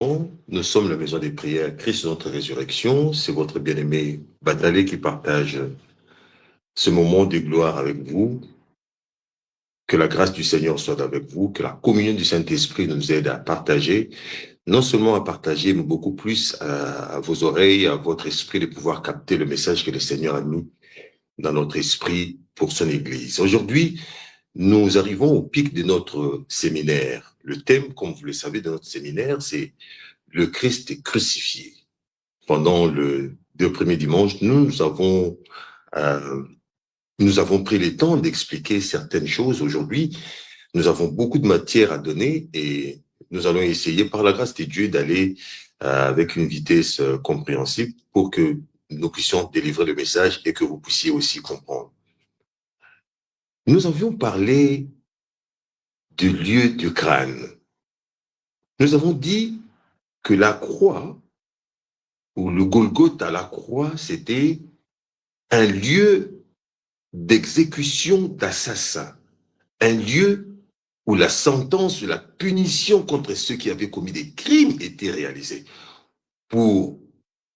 Nous sommes la maison des prières Christ notre résurrection. C'est votre bien-aimé Badalé qui partage ce moment de gloire avec vous. Que la grâce du Seigneur soit avec vous, que la communion du Saint-Esprit nous aide à partager, non seulement à partager, mais beaucoup plus à vos oreilles, à votre esprit de pouvoir capter le message que le Seigneur a mis dans notre esprit pour son Église. Aujourd'hui, nous arrivons au pic de notre séminaire. Le thème, comme vous le savez, de notre séminaire, c'est le Christ est crucifié. Pendant les 2 premiers dimanches, nous avons pris le temps d'expliquer certaines choses. Aujourd'hui, nous avons beaucoup de matière à donner et nous allons essayer, par la grâce de Dieu, d'aller avec une vitesse compréhensible pour que nous puissions délivrer le message et que vous puissiez aussi comprendre. Nous avions parlé du lieu du crâne. Nous avons dit que la croix, ou le Golgotha, la croix, c'était un lieu d'exécution d'assassins, un lieu où la sentence, la punition contre ceux qui avaient commis des crimes était réalisée pour,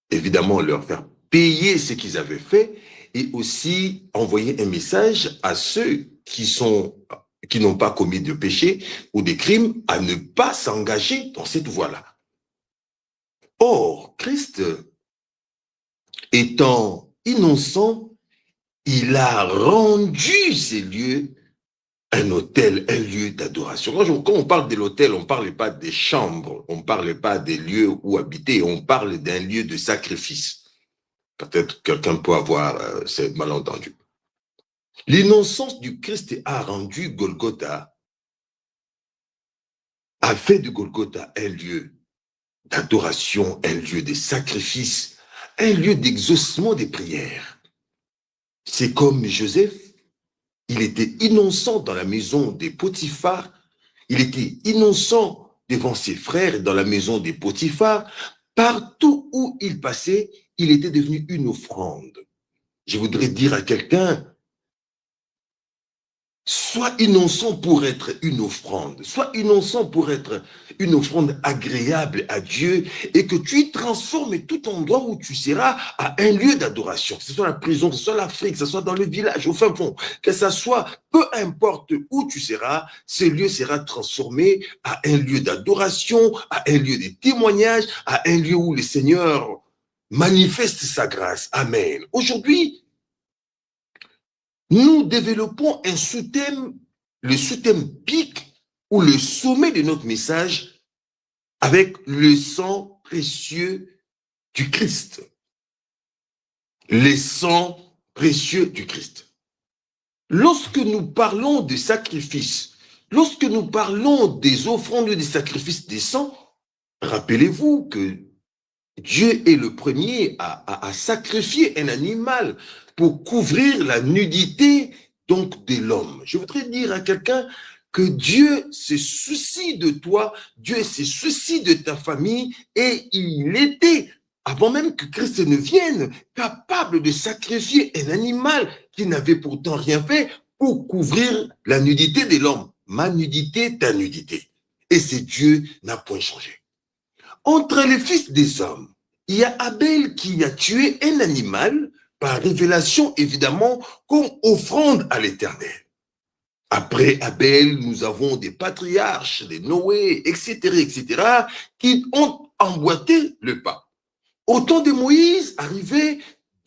évidemment, leur faire payer ce qu'ils avaient fait et aussi envoyer un message à ceux qui n'ont pas commis de péché ou des crimes à ne pas s'engager dans cette voie-là. Or, Christ, étant innocent, il a rendu ces lieux un hôtel, un lieu d'adoration. Quand on parle de l'hôtel, on ne parle pas des chambres, on ne parle pas des lieux où habiter, on parle d'un lieu de sacrifice. Peut-être quelqu'un peut avoir ce malentendu. L'innocence du Christ a rendu Golgotha, a fait de Golgotha un lieu d'adoration, un lieu de sacrifice, un lieu d'exaucement des prières. C'est comme Joseph, il était innocent dans la maison des Potiphar, il était innocent devant ses frères dans la maison des Potiphar. Partout où il passait, il était devenu une offrande. Je voudrais dire à quelqu'un, sois innocent pour être une offrande, sois innocent pour être une offrande agréable à Dieu et que tu y transformes tout endroit où tu seras à un lieu d'adoration, que ce soit la prison, que ce soit l'Afrique, que ce soit dans le village, au fin fond, que ce soit, peu importe où tu seras, ce lieu sera transformé à un lieu d'adoration, à un lieu de témoignage, à un lieu où le Seigneur manifeste sa grâce. Amen. Aujourd'hui, nous développons un sous-thème, le sous-thème pic ou le sommet de notre message avec le sang précieux du Christ. Le sang précieux du Christ. Lorsque nous parlons de sacrifice, lorsque nous parlons des offrandes des sacrifices des sangs, rappelez-vous que Dieu est le premier à sacrifier un animal pour couvrir la nudité donc de l'homme. Je voudrais dire à quelqu'un que Dieu se soucie de toi, Dieu se soucie de ta famille et il était, avant même que Christ ne vienne, capable de sacrifier un animal qui n'avait pourtant rien fait pour couvrir la nudité de l'homme. Ma nudité, ta nudité. Et ce Dieu n'a point changé. Entre les fils des hommes, il y a Abel qui a tué un animal par révélation, évidemment, comme offrande à l'Éternel. Après Abel, nous avons des patriarches, des Noé, etc., qui ont emboîté le pas. Au temps de Moïse, arrivé,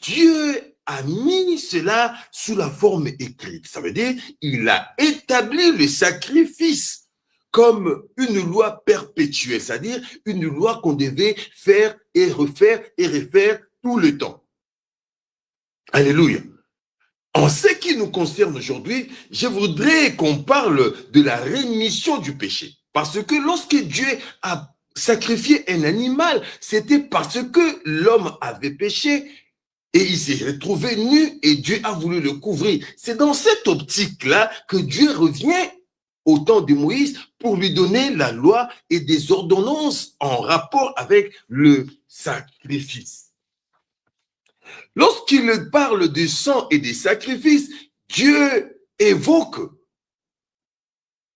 Dieu a mis cela sous la forme écrite. Ça veut dire, il a établi le sacrifice comme une loi perpétuelle, c'est-à-dire une loi qu'on devait faire et refaire tout le temps. Alléluia. En ce qui nous concerne aujourd'hui, je voudrais qu'on parle de la rémission du péché. Parce que lorsque Dieu a sacrifié un animal, c'était parce que l'homme avait péché et il s'est retrouvé nu et Dieu a voulu le couvrir. C'est dans cette optique-là que Dieu revient au temps de Moïse pour lui donner la loi et des ordonnances en rapport avec le sacrifice. Lorsqu'il parle du sang et des sacrifices, Dieu évoque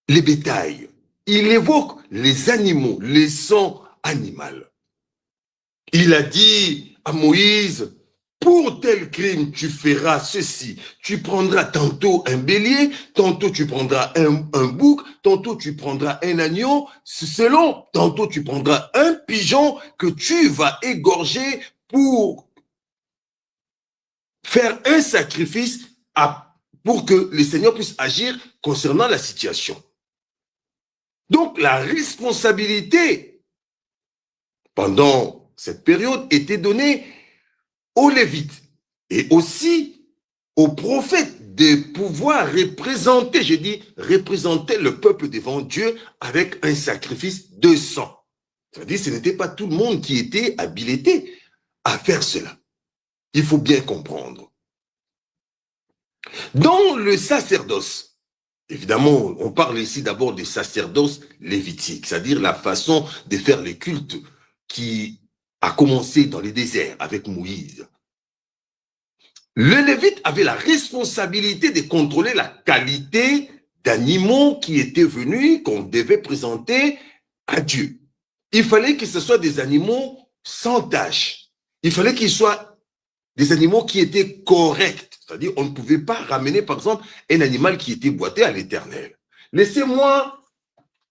les bétails, il évoque les animaux, les sangs animal. Il a dit à Moïse, pour tel crime, tu feras ceci. Tu prendras tantôt un bélier, tantôt tu prendras un bouc, tantôt tu prendras un agneau, selon, tantôt tu prendras un pigeon que tu vas égorger pour faire un sacrifice pour que le Seigneur puisse agir concernant la situation. Donc, la responsabilité pendant cette période était donnée aux Lévites et aussi aux prophètes de pouvoir représenter, je dis, représenter le peuple devant Dieu avec un sacrifice de sang. C'est-à-dire que ce n'était pas tout le monde qui était habilité à faire cela. Il faut bien comprendre. Dans le sacerdoce, évidemment, on parle ici d'abord du sacerdoce lévitique, c'est-à-dire la façon de faire le culte qui a commencé dans les déserts avec Moïse. Le Lévite avait la responsabilité de contrôler la qualité d'animaux qui étaient venus, qu'on devait présenter à Dieu. Il fallait que ce soit des animaux sans tache. Il fallait qu'ils soient des animaux qui étaient corrects. C'est-à-dire, on ne pouvait pas ramener, par exemple, un animal qui était boité à l'Éternel. Laissez-moi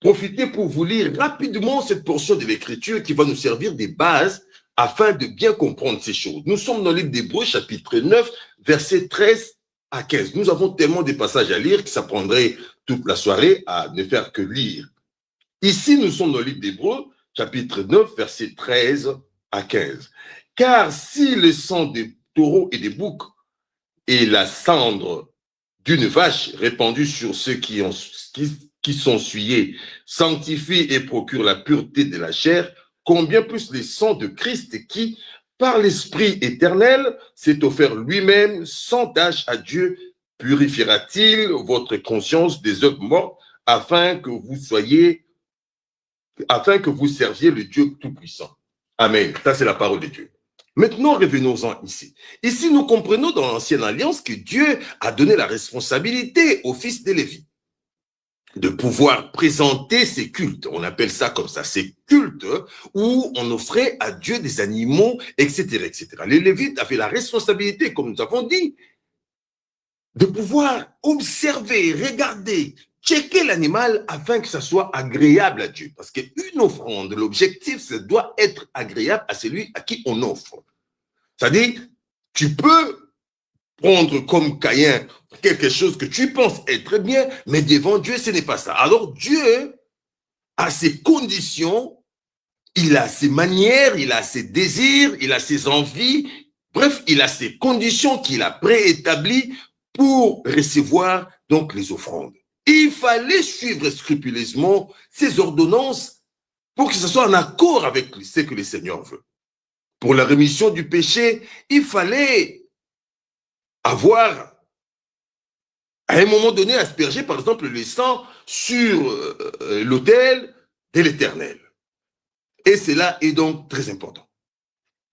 profiter pour vous lire rapidement cette portion de l'Écriture qui va nous servir des bases afin de bien comprendre ces choses. Nous sommes dans le livre d'Hébreux, chapitre 9, versets 13 à 15. Nous avons tellement de passages à lire que ça prendrait toute la soirée à ne faire que lire. Ici, nous sommes dans le livre d'Hébreux, chapitre 9, versets 13 à 15. Car si le sang des taureaux et des boucs et la cendre d'une vache répandue sur ceux qui sont souillés sanctifie et procure la pureté de la chair, combien plus le sang de Christ qui, par l'Esprit éternel, s'est offert lui-même sans tâche à Dieu, purifiera-t-il votre conscience des œuvres mortes afin que vous serviez le Dieu Tout-Puissant. Amen. Ça, c'est la parole de Dieu. Maintenant, revenons-en ici. Ici, nous comprenons dans l'Ancienne Alliance que Dieu a donné la responsabilité aux fils de Lévi de pouvoir présenter ces cultes. On appelle ça comme ça, ces cultes où on offrait à Dieu des animaux, etc., etc. Les Lévites avaient la responsabilité, comme nous avons dit, de pouvoir observer, regarder, checker l'animal afin que ça soit agréable à Dieu. Parce qu'une offrande, l'objectif, ça doit être agréable à celui à qui on offre. C'est-à-dire, tu peux prendre comme Caïn quelque chose que tu penses être bien, mais devant Dieu, ce n'est pas ça. Alors Dieu a ses conditions, il a ses manières, il a ses désirs, il a ses envies, bref, il a ses conditions qu'il a préétablies pour recevoir donc les offrandes. Il fallait suivre scrupuleusement ces ordonnances pour que ce soit en accord avec ce que le Seigneur veut. Pour la rémission du péché, il fallait avoir, à un moment donné, asperger, par exemple, le sang sur l'autel de l'Éternel. Et cela est donc très important.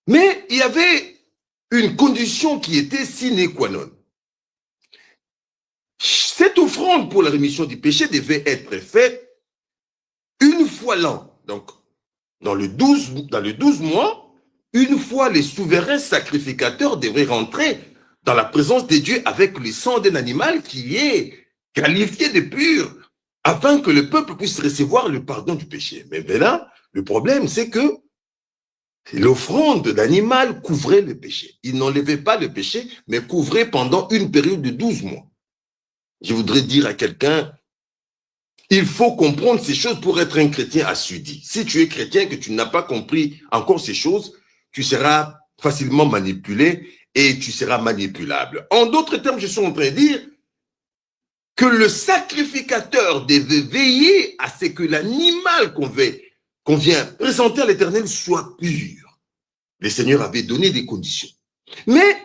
Mais il y avait une condition qui était sine qua non. Cette offrande pour la rémission du péché devait être faite une fois l'an. Donc, dans le 12 mois, une fois les souverains sacrificateurs devraient rentrer dans la présence de Dieu avec le sang d'un animal qui est qualifié de pur, afin que le peuple puisse recevoir le pardon du péché. Mais là, le problème, c'est que l'offrande d'animal couvrait le péché. Il n'enlevait pas le péché, mais couvrait pendant une période de 12 mois. Je voudrais dire à quelqu'un, il faut comprendre ces choses pour être un chrétien assidu. Si tu es chrétien et que tu n'as pas compris encore ces choses, tu seras facilement manipulé et tu seras manipulable. En d'autres termes, je suis en train de dire que le sacrificateur devait veiller à ce que l'animal qu'on vient présenter à l'Éternel soit pur. Le Seigneur avait donné des conditions. Mais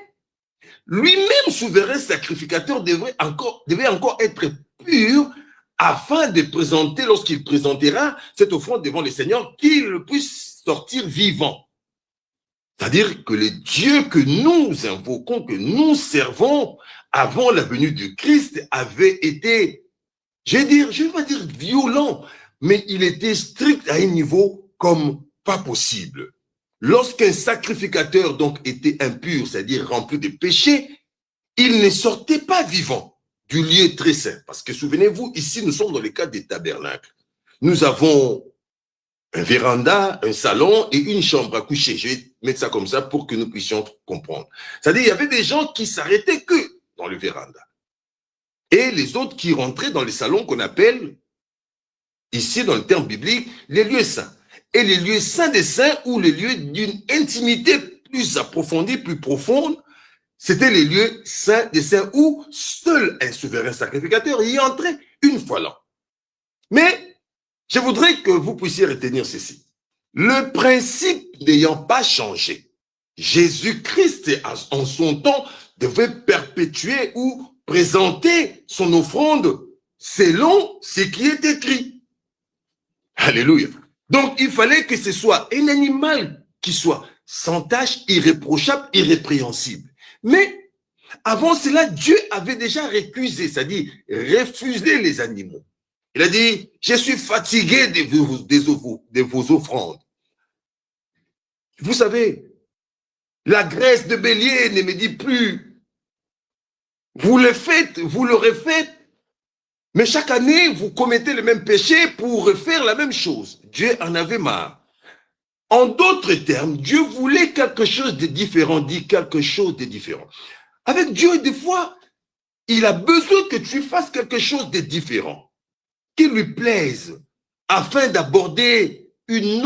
lui-même, souverain sacrificateur, devait encore être pur afin de présenter, lorsqu'il présentera cette offrande devant le Seigneur, qu'il puisse sortir vivant. C'est-à-dire que le Dieu que nous invoquons, que nous servons avant la venue du Christ avait été, je ne vais pas dire violent, mais il était strict à un niveau comme pas possible. Lorsqu'un sacrificateur donc était impur, c'est-à-dire rempli de péché, il ne sortait pas vivant du lieu très saint. Parce que souvenez-vous, ici nous sommes dans le cadre des tabernacles. Nous avons un véranda, un salon et une chambre à coucher. Je vais mettre ça comme ça pour que nous puissions comprendre. C'est-à-dire, il y avait des gens qui s'arrêtaient que dans le véranda. Et les autres qui rentraient dans les salons qu'on appelle, ici dans le terme biblique, les lieux saints. Et les lieux saints des saints ou les lieux d'une intimité plus approfondie, plus profonde, c'était les lieux saints des saints où seul un souverain sacrificateur y entrait une fois l'an. Mais je voudrais que vous puissiez retenir ceci. Le principe n'ayant pas changé, Jésus-Christ, en son temps, devait perpétuer ou présenter son offrande selon ce qui est écrit. Alléluia. Donc, il fallait que ce soit un animal qui soit sans tache, irréprochable, irrépréhensible. Mais avant cela, Dieu avait déjà récusé, c'est-à-dire refusé les animaux. Il a dit, je suis fatigué de vos offrandes. Vous savez, la graisse de bélier ne me dit plus, vous le faites, vous l'aurez fait, mais chaque année, vous commettez le même péché pour refaire la même chose. Dieu en avait marre. En d'autres termes, Dieu voulait quelque chose de différent, dit quelque chose de différent. Avec Dieu, des fois, il a besoin que tu fasses quelque chose de différent, qui lui plaise, afin d'aborder un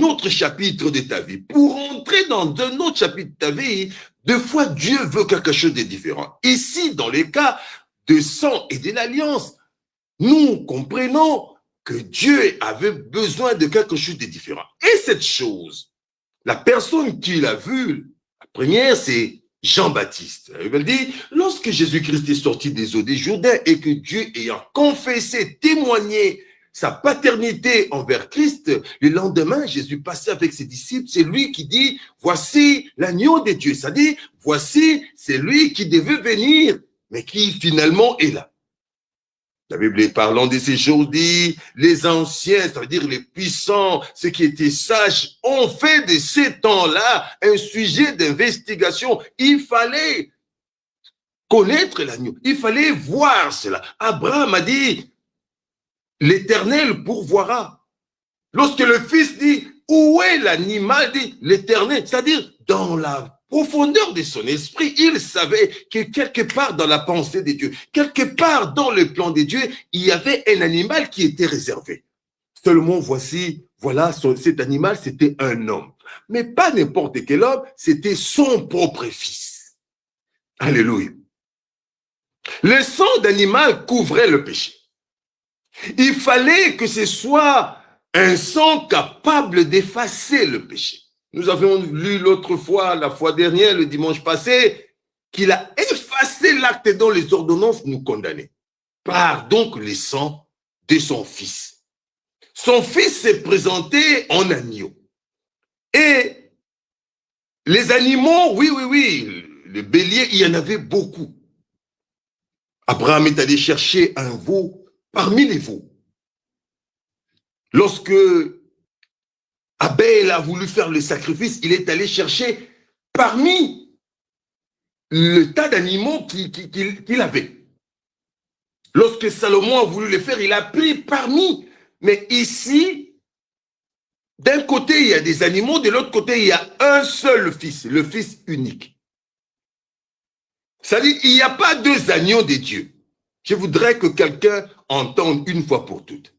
autre chapitre de ta vie. Pour entrer dans un autre chapitre de ta vie, des fois, Dieu veut quelque chose de différent. Ici, dans les cas de sang et de l'alliance, nous comprenons que Dieu avait besoin de quelque chose de différent. Et cette chose, la personne qui l'a vue, la première, c'est Jean-Baptiste. La Bible dit, lorsque Jésus-Christ est sorti des eaux des Jourdains et que Dieu ayant confessé, témoigné sa paternité envers Christ, le lendemain, Jésus passait avec ses disciples, c'est lui qui dit, voici l'agneau de Dieu, c'est-à-dire, voici, c'est lui qui devait venir, mais qui finalement est là. La Bible, parlant de ces choses, dit, les anciens, c'est-à-dire les puissants, ceux qui étaient sages, ont fait de ces temps-là un sujet d'investigation. Il fallait connaître l'agneau. Il fallait voir cela. Abraham a dit, l'Éternel pourvoira. Lorsque le Fils dit, où est l'animal, dit l'Éternel, c'est-à-dire dans la profondeur de son esprit, il savait que quelque part dans la pensée de Dieu, quelque part dans le plan de Dieu, il y avait un animal qui était réservé. Seulement, voilà, cet animal, c'était un homme. Mais pas n'importe quel homme, c'était son propre fils. Alléluia. Le sang d'animal couvrait le péché. Il fallait que ce soit un sang capable d'effacer le péché. Nous avions lu l'autre fois, la fois dernière, le dimanche passé, qu'il a effacé l'acte dont les ordonnances nous condamnaient, par donc le sang de son fils. Son fils s'est présenté en agneau. Et les animaux, oui, le bélier, il y en avait beaucoup. Abraham est allé chercher un veau parmi les veaux. Lorsque Abel a voulu faire le sacrifice, il est allé chercher parmi le tas d'animaux qu'il avait. Lorsque Salomon a voulu le faire, il a pris parmi. Mais ici, d'un côté, il y a des animaux, de l'autre côté, il y a un seul fils, le fils unique. C'est-à-dire, il n'y a pas deux agneaux de Dieu. Je voudrais que quelqu'un entende une fois pour toutes.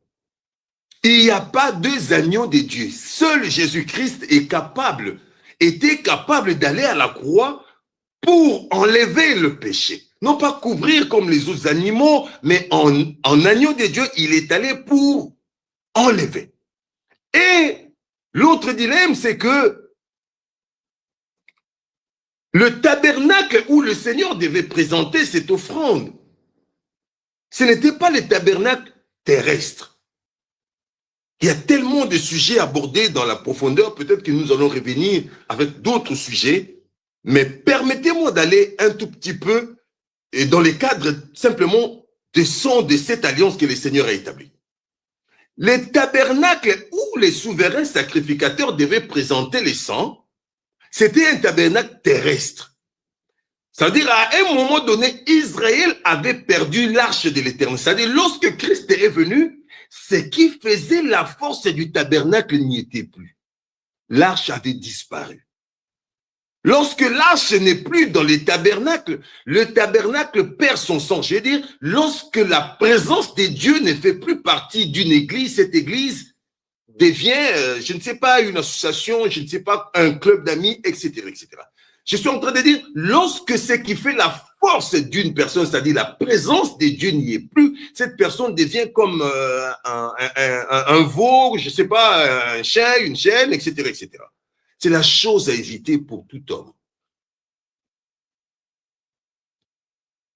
Il n'y a pas deux agneaux de Dieu. Seul Jésus-Christ était capable d'aller à la croix pour enlever le péché. Non pas couvrir comme les autres animaux, mais en agneau de Dieu, il est allé pour enlever. Et l'autre dilemme, c'est que le tabernacle où le Seigneur devait présenter cette offrande, ce n'était pas le tabernacle terrestre. Il y a tellement de sujets abordés dans la profondeur, peut-être que nous allons revenir avec d'autres sujets, mais permettez-moi d'aller un tout petit peu dans les cadres simplement de cette alliance que le Seigneur a établie. Les tabernacles où les souverains sacrificateurs devaient présenter les sangs, c'était un tabernacle terrestre. C'est-à-dire, à un moment donné, Israël avait perdu l'arche de l'Éternel. C'est-à-dire, lorsque Christ est venu, ce qui faisait la force du tabernacle n'y était plus. L'arche avait disparu. Lorsque l'arche n'est plus dans les tabernacles, le tabernacle perd son sens. Je veux dire, lorsque la présence de Dieu ne fait plus partie d'une église, cette église devient, je ne sais pas, une association, je ne sais pas, un club d'amis, etc., etc. Je suis en train de dire, lorsque ce qui fait la force d'une personne, c'est-à-dire la présence de Dieu n'y est plus, cette personne devient comme un veau, je ne sais pas, un chien, une chienne, etc., etc. C'est la chose à éviter pour tout homme.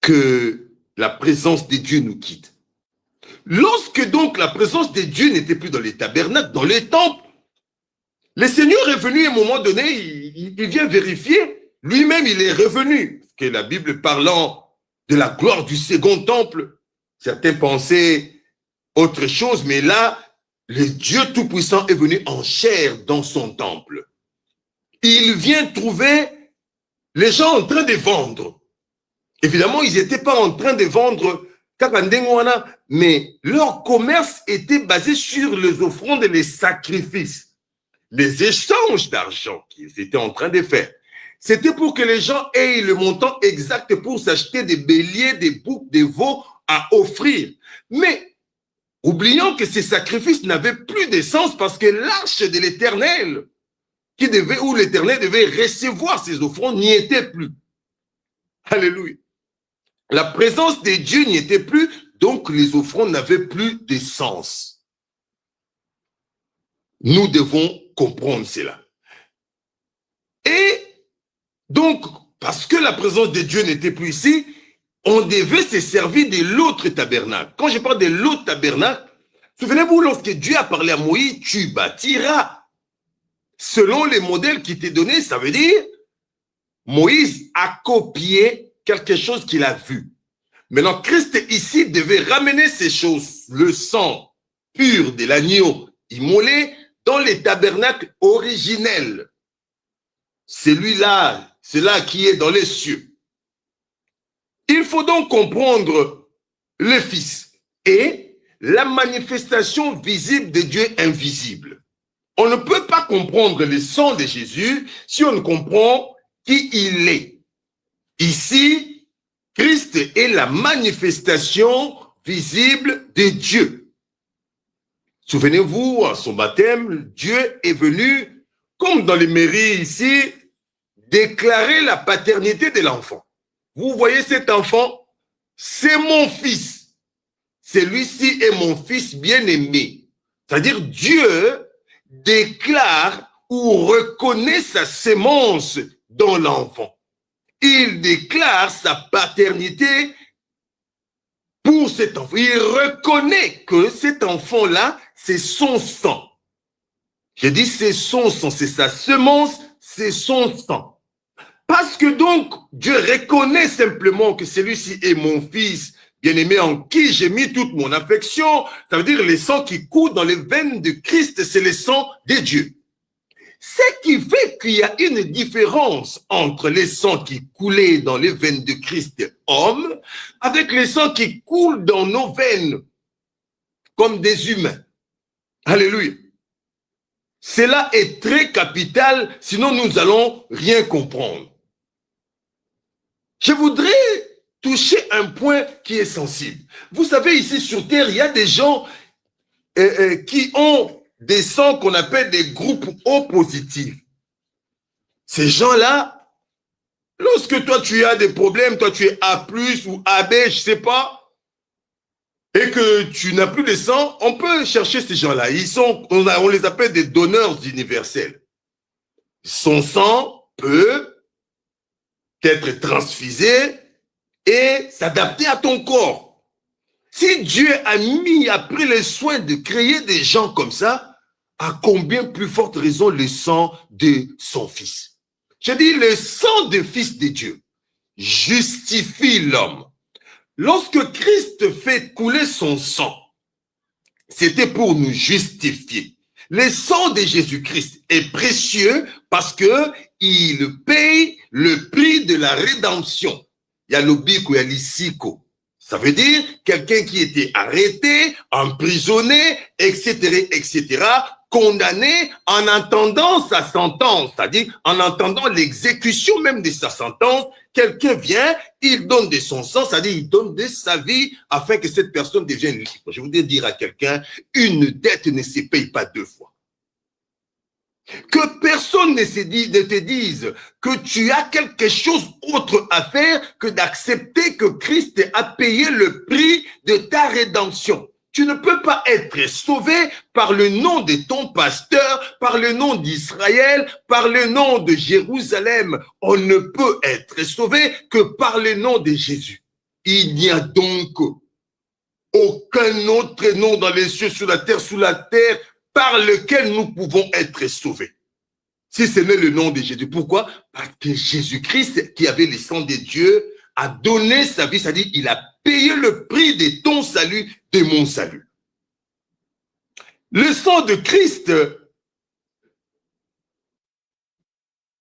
Que la présence de Dieu nous quitte. Lorsque donc la présence de Dieu n'était plus dans les tabernacles, dans les temples, le Seigneur est venu à un moment donné, il vient vérifier, lui-même il est revenu. Que la Bible parlant de la gloire du second temple, certains pensaient autre chose, mais là, le Dieu Tout-Puissant est venu en chair dans son temple. Il vient trouver les gens en train de vendre. Évidemment, ils n'étaient pas en train de vendre Kakandengwana, mais leur commerce était basé sur les offrandes et les sacrifices, les échanges d'argent qu'ils étaient en train de faire. C'était pour que les gens aient le montant exact pour s'acheter des béliers, des boucs, des veaux à offrir. Mais oublions que ces sacrifices n'avaient plus de sens parce que l'arche de l'Éternel, où l'Éternel devait recevoir ses offrandes, n'y était plus. Alléluia. La présence de Dieu n'y était plus, donc les offrandes n'avaient plus de sens. Nous devons comprendre cela. Et donc, parce que la présence de Dieu n'était plus ici, on devait se servir de l'autre tabernacle. Quand je parle de l'autre tabernacle, souvenez-vous, lorsque Dieu a parlé à Moïse, tu bâtiras. Selon les modèles qui t'est donné, ça veut dire Moïse a copié quelque chose qu'il a vu. Maintenant, Christ ici devait ramener ces choses, le sang pur de l'agneau immolé, dans les tabernacles originels. Celui-là, celui-là qui est dans les cieux. Il faut donc comprendre le Fils et la manifestation visible de Dieu invisible. On ne peut pas comprendre le sang de Jésus si on ne comprend qui il est. Ici, Christ est la manifestation visible de Dieu. Souvenez-vous, à son baptême, Dieu est venu, comme dans les mairies ici, déclarer la paternité de l'enfant. Vous voyez cet enfant, c'est mon fils. Celui-ci est mon fils bien-aimé. C'est-à-dire Dieu déclare ou reconnaît sa sémence dans l'enfant. Il déclare sa paternité pour cet enfant. Il reconnaît que cet enfant-là, c'est son sang. Je dis c'est son sang, c'est sa semence, c'est son sang. Parce que donc, Dieu reconnaît simplement que celui-ci est mon fils bien-aimé en qui j'ai mis toute mon affection. Ça veut dire le sang qui coule dans les veines de Christ, c'est le sang de Dieu. Ce qui fait qu'il y a une différence entre les sangs qui coulaient dans les veines de Christ homme avec les sangs qui coulent dans nos veines comme des humains. Alléluia. Cela est très capital, sinon nous allons rien comprendre. Je voudrais toucher un point qui est sensible. Vous savez, ici sur Terre, il y a des gens qui ont des sangs qu'on appelle des groupes O positifs. Ces gens-là, lorsque toi tu as des problèmes, toi tu es A+, ou AB, je ne sais pas, et que tu n'as plus de sang, on peut chercher ces gens-là. On les appelle des donneurs universels. Son sang peut être transfusé et s'adapter à ton corps. Si Dieu a pris le soin de créer des gens comme ça, à combien plus forte raison le sang de son fils? Je dis le sang du fils de Dieu justifie l'homme. Lorsque Christ fait couler son sang, c'était pour nous justifier. Le sang de Jésus-Christ est précieux parce que il paye le prix de la rédemption. Il y a l'obiko, il y a l'issiko. Ça veut dire quelqu'un qui était arrêté, emprisonné, etc., etc., condamné en attendant sa sentence, c'est-à-dire en attendant l'exécution même de sa sentence. Quelqu'un vient, il donne de son sang, c'est-à-dire il donne de sa vie afin que cette personne devienne libre. Je voudrais dire à quelqu'un, une dette ne se paye pas deux fois. Que personne ne te dise que tu as quelque chose autre à faire que d'accepter que Christ a payé le prix de ta rédemption. Tu ne peux pas être sauvé par le nom de ton pasteur, par le nom d'Israël, par le nom de Jérusalem. On ne peut être sauvé que par le nom de Jésus. Il n'y a donc aucun autre nom dans les cieux, sur la terre, par lequel nous pouvons être sauvés. Si ce n'est le nom de Jésus. Pourquoi? Parce que Jésus-Christ, qui avait le sang de Dieu, a donné sa vie, c'est-à-dire il a payé le prix de ton salut, de mon salut. Le sang de Christ,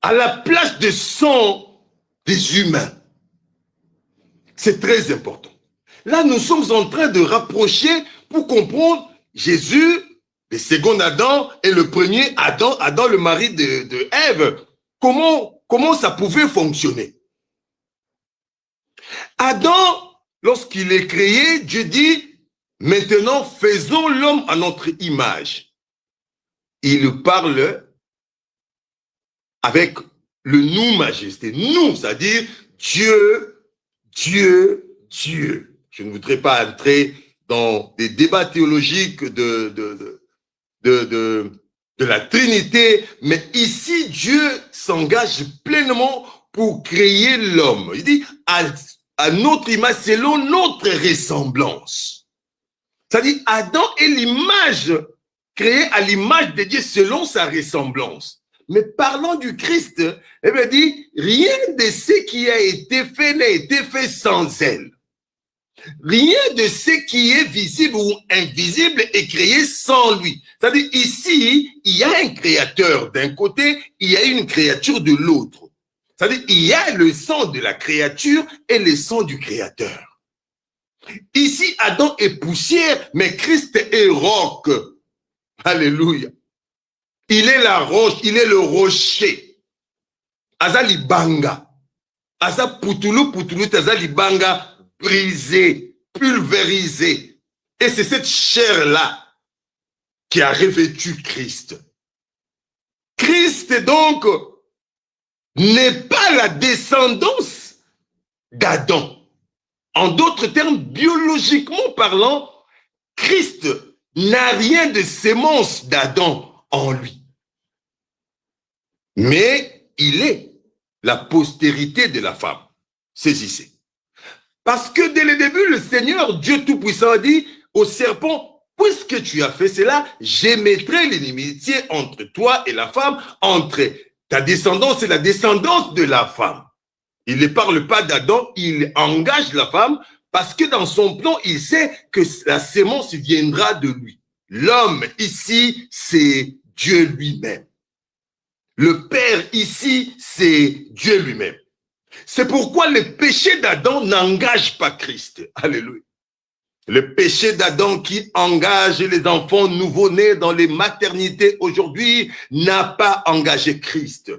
à la place du sang des humains, c'est très important. Là, nous sommes en train de rapprocher pour comprendre Jésus, le second Adam et le premier Adam, Adam le mari de Ève. Comment ça pouvait fonctionner? Adam, lorsqu'il est créé, Dieu dit, maintenant faisons l'homme à notre image. Il parle avec le nous majesté. Nous, c'est-à-dire Dieu, Dieu, Dieu. Je ne voudrais pas entrer dans des débats théologiques de la Trinité, mais ici, Dieu s'engage pleinement pour créer l'homme. Il dit, à notre image, selon notre ressemblance. C'est-à-dire, Adam est l'image, créée à l'image de Dieu selon sa ressemblance. Mais parlant du Christ, eh bien, dit, rien de ce qui a été fait n'a été fait sans elle. Rien de ce qui est visible ou invisible est créé sans lui. C'est-à-dire, ici, il y a un créateur d'un côté, il y a une créature de l'autre. C'est-à-dire, il y a le sang de la créature et le sang du créateur. Ici, Adam est poussière, mais Christ est roc. Alléluia. Il est la roche, il est le rocher. Aza libanga. Aza putulu, aza libanga. Brisé, pulvérisé. Et c'est cette chair-là qui a revêtu Christ. Christ, donc, n'est pas la descendance d'Adam. En d'autres termes, biologiquement parlant, Christ n'a rien de sémence d'Adam en lui. Mais il est la postérité de la femme. Saisissez. Parce que dès le début, le Seigneur, Dieu Tout-Puissant, a dit au serpent, puisque tu as fait cela, j'émettrai l'inimitié entre toi et la femme, entre ta descendance et la descendance de la femme. Il ne parle pas d'Adam, il engage la femme, parce que dans son plan, il sait que la sémence viendra de lui. L'homme ici, c'est Dieu lui-même. Le Père ici, c'est Dieu lui-même. C'est pourquoi le péché d'Adam n'engage pas Christ. Alléluia. Le péché d'Adam qui engage les enfants nouveau-nés dans les maternités aujourd'hui n'a pas engagé Christ.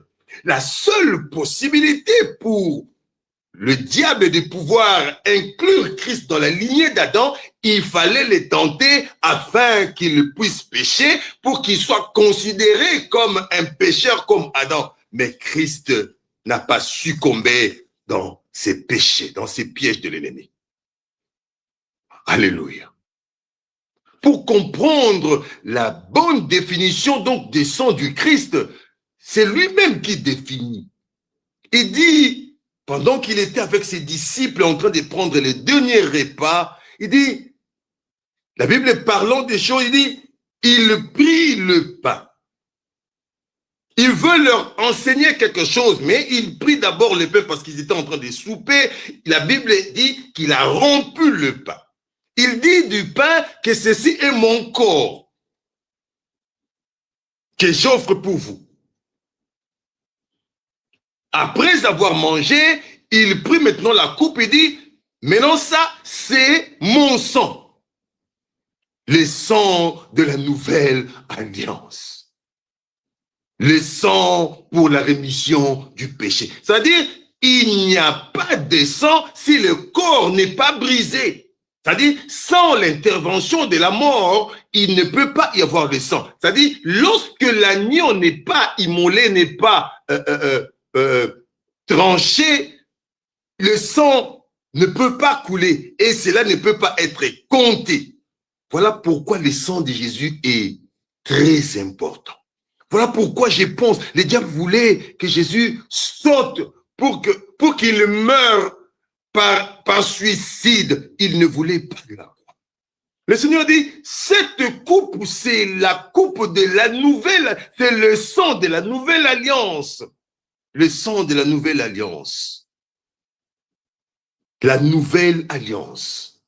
La seule possibilité pour le diable de pouvoir inclure Christ dans la lignée d'Adam, il fallait le tenter afin qu'il puisse pécher pour qu'il soit considéré comme un pécheur comme Adam. Mais Christ n'a pas succombé dans ses péchés, dans ses pièges de l'ennemi. Alléluia. Pour comprendre la bonne définition donc des sangs du Christ, c'est lui-même qui définit. Il dit, pendant qu'il était avec ses disciples en train de prendre le dernier repas, il dit, la Bible parlant des choses, il dit, il prit le pain. Il veut leur enseigner quelque chose, mais il prit d'abord le pain parce qu'ils étaient en train de souper. La Bible dit qu'il a rompu le pain. Il dit du pain que ceci est mon corps que j'offre pour vous. Après avoir mangé, il prit maintenant la coupe et dit, maintenant ça, c'est mon sang. Le sang de la nouvelle alliance. Le sang pour la rémission du péché. C'est-à-dire, il n'y a pas de sang si le corps n'est pas brisé. C'est-à-dire, sans l'intervention de la mort, il ne peut pas y avoir de sang. C'est-à-dire, lorsque l'agneau n'est pas immolé, n'est pas tranché, le sang ne peut pas couler et cela ne peut pas être compté. Voilà pourquoi le sang de Jésus est très important. Voilà pourquoi je pense, les diables voulaient que Jésus saute pour qu'il meure par suicide. Il ne voulait pas de la croix. Le Seigneur dit, cette coupe, c'est la coupe de la nouvelle, c'est le sang de la nouvelle alliance. Le sang de la nouvelle alliance. La nouvelle alliance.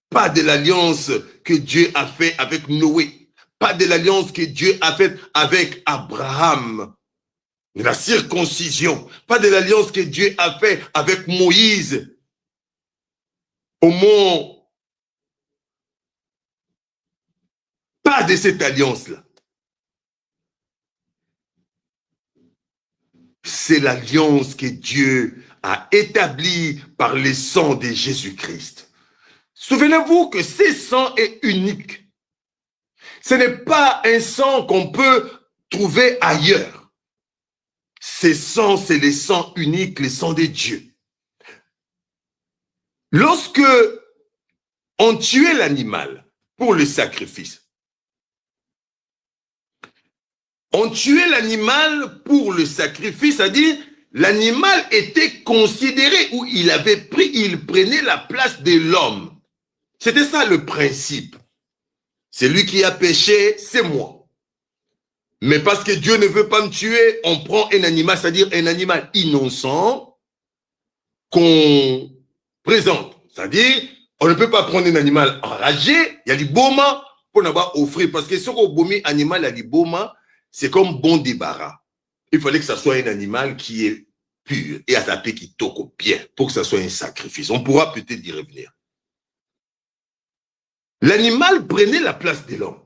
Pas de l'alliance que Dieu a fait avec Noé. Pas de l'alliance que Dieu a faite avec Abraham. De la circoncision. Pas de l'alliance que Dieu a faite avec Moïse. Au mont. Pas de cette alliance-là. C'est l'alliance que Dieu a établie par le sang de Jésus-Christ. Souvenez-vous que ce sang est unique. Ce n'est pas un sang qu'on peut trouver ailleurs. Ce sang, c'est le sang unique, le sang de Dieu. Lorsque on tuait l'animal pour le sacrifice, on tuait l'animal pour le sacrifice, c'est-à-dire l'animal était considéré où il prenait la place de l'homme. C'était ça le principe. Celui qui a péché, c'est moi. Mais parce que Dieu ne veut pas me tuer, on prend un animal, c'est-à-dire un animal innocent qu'on présente. C'est-à-dire, on ne peut pas prendre un animal enragé, il y a du boma pour n'avoir offrir. Parce que ce qu'on bomi animal, il y a du boma, c'est comme bon débarras. Il fallait que ça soit un animal qui est pur et à sa paix qui toque bien pour que ça soit un sacrifice. On pourra peut-être y revenir. L'animal prenait la place de l'homme.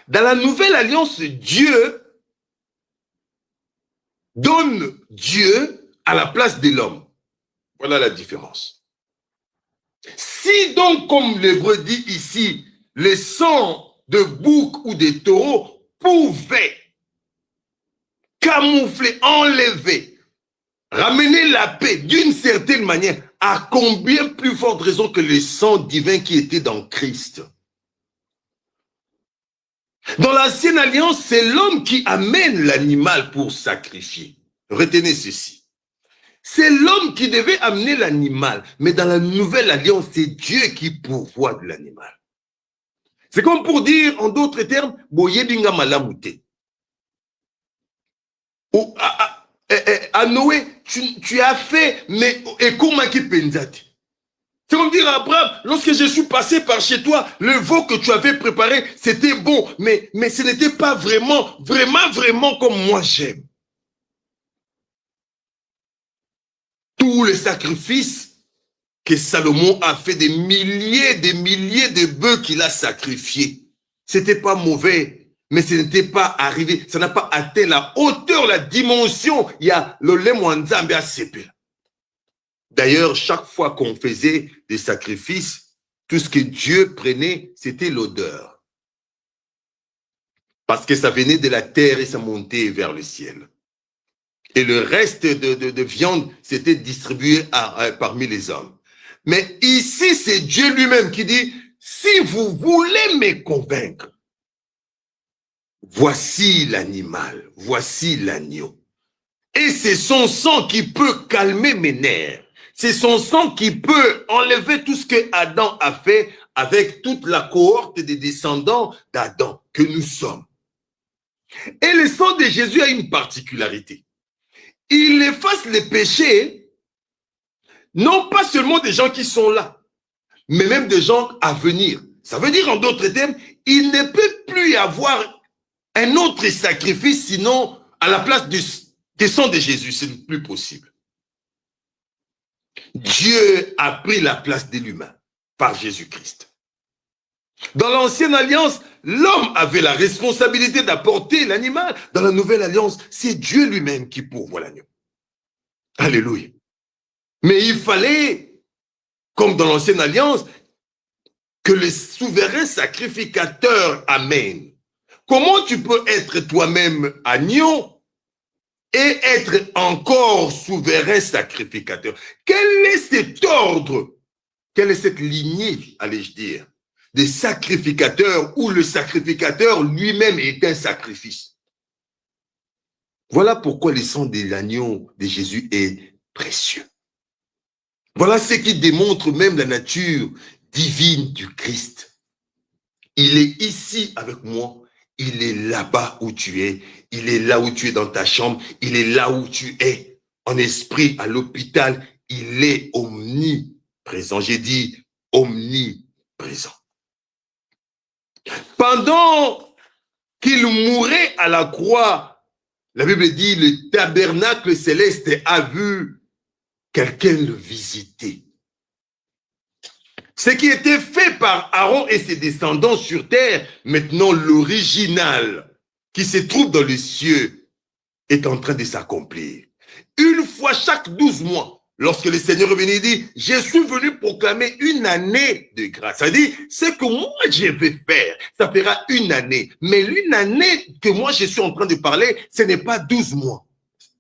Dans la nouvelle alliance, Dieu donne Dieu à la place de l'homme. Voilà la différence. Si donc, comme l'Hébreu dit ici, le sang de bouc ou de taureau pouvait camoufler, enlever, ramener la paix d'une certaine manière, à combien plus forte raison que le sang divin qui était dans Christ. Dans l'ancienne alliance, c'est l'homme qui amène l'animal pour sacrifier. Retenez ceci. C'est l'homme qui devait amener l'animal, mais dans la nouvelle alliance, c'est Dieu qui pourvoit de l'animal. C'est comme pour dire, en d'autres termes, boyebinga malamute. À Noé, tu as fait, mais ekomaki penzati. C'est comme dire à Abraham, lorsque je suis passé par chez toi, le veau que tu avais préparé, c'était bon, mais ce n'était pas vraiment comme moi j'aime. Tous les sacrifices que Salomon a fait, des milliers de bœufs qu'il a sacrifiés, c'était pas mauvais, mais ce n'était pas arrivé, ça n'a pas atteint la hauteur, la dimension. Il y a le lemwanzambe à sepel. D'ailleurs, chaque fois qu'on faisait des sacrifices, tout ce que Dieu prenait, c'était l'odeur. Parce que ça venait de la terre et ça montait vers le ciel. Et le reste de viande, c'était distribué parmi les hommes. Mais ici, c'est Dieu lui-même qui dit, si vous voulez me convaincre, voici l'animal, voici l'agneau. Et c'est son sang qui peut calmer mes nerfs. C'est son sang qui peut enlever tout ce que Adam a fait avec toute la cohorte des descendants d'Adam que nous sommes. Et le sang de Jésus a une particularité. Il efface les péchés, non pas seulement des gens qui sont là, mais même des gens à venir. Ça veut dire en d'autres termes, il ne peut plus y avoir un autre sacrifice sinon à la place du sang de Jésus. Ce n'est plus possible. Dieu a pris la place de l'humain par Jésus-Christ. Dans l'ancienne alliance, l'homme avait la responsabilité d'apporter l'animal. Dans la nouvelle alliance, c'est Dieu lui-même qui pourvoit l'agneau. Alléluia. Mais il fallait, comme dans l'ancienne alliance, que le souverain sacrificateur amène. Comment tu peux être toi-même agneau et être encore souverain sacrificateur? Quel est cet ordre? Quelle est cette lignée, allais-je dire, des sacrificateurs où le sacrificateur lui-même est un sacrifice? Voilà pourquoi le sang de l'agneau de Jésus est précieux. Voilà ce qui démontre même la nature divine du Christ. Il est ici avec moi, il est là-bas où tu es, il est là où tu es dans ta chambre, il est là où tu es en esprit à l'hôpital, il est omniprésent. J'ai dit omniprésent. Pendant qu'il mourait à la croix, la Bible dit le tabernacle céleste a vu quelqu'un le visiter. Ce qui était fait par Aaron et ses descendants sur terre, maintenant l'original qui se trouve dans les cieux est en train de s'accomplir. Une fois chaque 12 mois, lorsque le Seigneur est venu, il dit, je suis venu proclamer une année de grâce. Ça dit, ce que moi je vais faire, ça fera une année. Mais une année que moi je suis en train de parler, ce n'est pas 12 mois.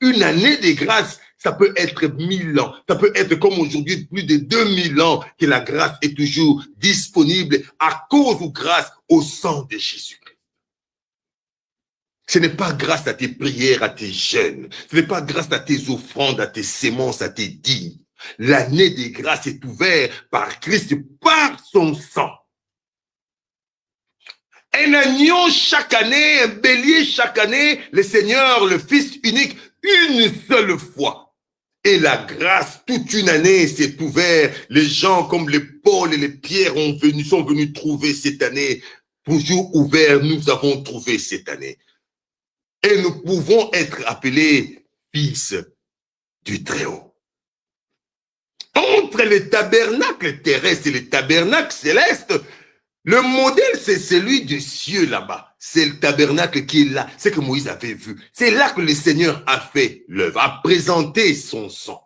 Une année de grâce, ça peut être 1000 ans. Ça peut être comme aujourd'hui, plus de 2000 ans que la grâce est toujours disponible à cause ou grâce au sang de Jésus. Ce n'est pas grâce à tes prières, à tes jeûnes. Ce n'est pas grâce à tes offrandes, à tes sémences, à tes dîmes. L'année des grâces est ouverte par Christ, par son sang. Un agneau chaque année, un bélier chaque année, le Seigneur, le Fils unique, une seule fois. Et la grâce, toute une année s'est ouverte. Les gens comme les Paul et les Pierre sont venus trouver cette année. Toujours ouvert, nous avons trouvé cette année. Et nous pouvons être appelés fils du Très-Haut. Entre les tabernacles terrestres et les tabernacles célestes, le modèle, c'est celui des cieux là-bas. C'est le tabernacle qui est là. C'est que Moïse avait vu. C'est là que le Seigneur a fait l'œuvre, a présenté son sang.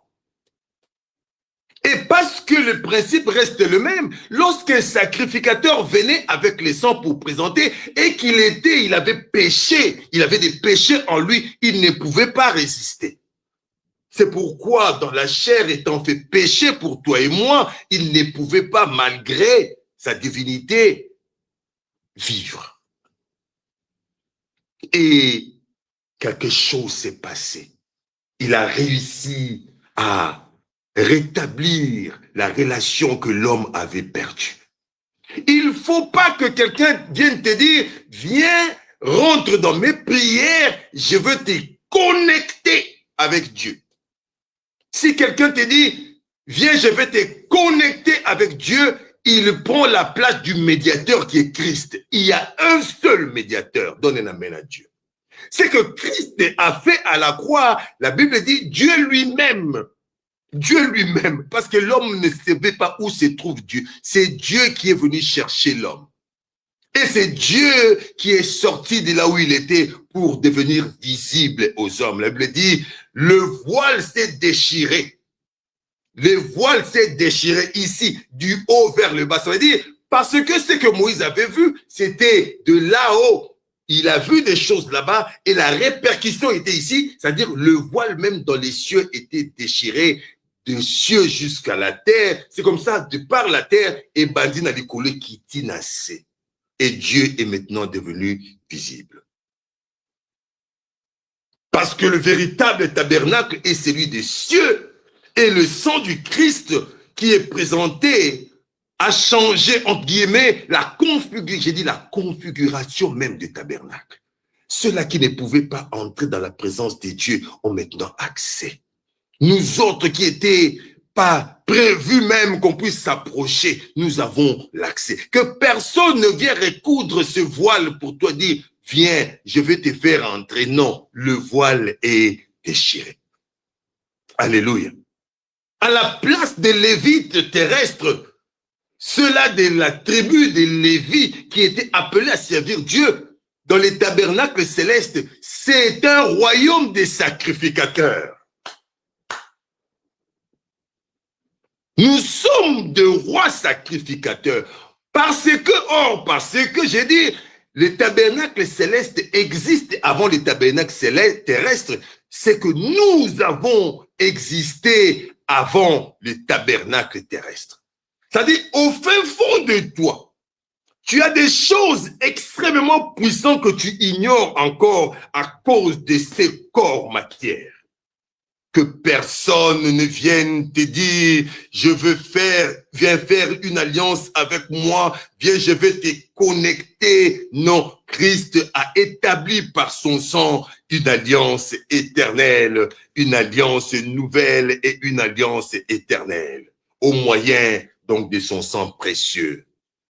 Et parce que le principe reste le même, lorsqu'un sacrificateur venait avec le sang pour présenter et il avait péché, il avait des péchés en lui, il ne pouvait pas résister. C'est pourquoi dans la chair étant fait péché pour toi et moi, il ne pouvait pas, malgré sa divinité, vivre. Et quelque chose s'est passé. Il a réussi à rétablir la relation que l'homme avait perdue. Il ne faut pas que quelqu'un vienne te dire, viens, rentre dans mes prières, je veux te connecter avec Dieu. Si quelqu'un te dit, viens, je vais te connecter avec Dieu, il prend la place du médiateur qui est Christ. Il y a un seul médiateur. Donne un amen à Dieu. C'est que Christ a fait à la croix, la Bible dit Dieu lui-même. Dieu lui-même, parce que l'homme ne savait pas où se trouve Dieu. C'est Dieu qui est venu chercher l'homme. Et c'est Dieu qui est sorti de là où il était pour devenir visible aux hommes. La Bible dit, le voile s'est déchiré. Le voile s'est déchiré ici, du haut vers le bas. Ça veut dire, parce que ce que Moïse avait vu, c'était de là-haut. Il a vu des choses là-bas et la répercussion était ici. C'est-à-dire, le voile même dans les cieux était déchiré, des cieux jusqu'à la terre. C'est comme ça, de par la terre, et bandit n'a décollé qui tinassé. Et Dieu est maintenant devenu visible. Parce que le véritable tabernacle est celui des cieux. Et le sang du Christ qui est présenté a changé, entre guillemets, la configuration même du tabernacle. Ceux-là qui ne pouvaient pas entrer dans la présence de Dieu ont maintenant accès. Nous autres qui étaient pas prévu même qu'on puisse s'approcher. Nous avons l'accès. Que personne ne vienne recoudre ce voile pour toi dire, viens, je vais te faire entrer. Non, le voile est déchiré. Alléluia. À la place des Lévites terrestres, ceux-là de la tribu des Lévites qui étaient appelés à servir Dieu dans les tabernacles célestes, c'est un royaume des sacrificateurs. Nous sommes de rois sacrificateurs. Parce que j'ai dit, les tabernacles célestes existent avant les tabernacles terrestres, c'est que nous avons existé avant les tabernacles terrestres. C'est-à-dire, au fin fond de toi, tu as des choses extrêmement puissantes que tu ignores encore à cause de ces corps matières. Que personne ne vienne te dire, viens faire une alliance avec moi, viens, je vais te connecter. Non, Christ a établi par son sang une alliance éternelle, une alliance nouvelle et une alliance éternelle, au moyen donc de son sang précieux.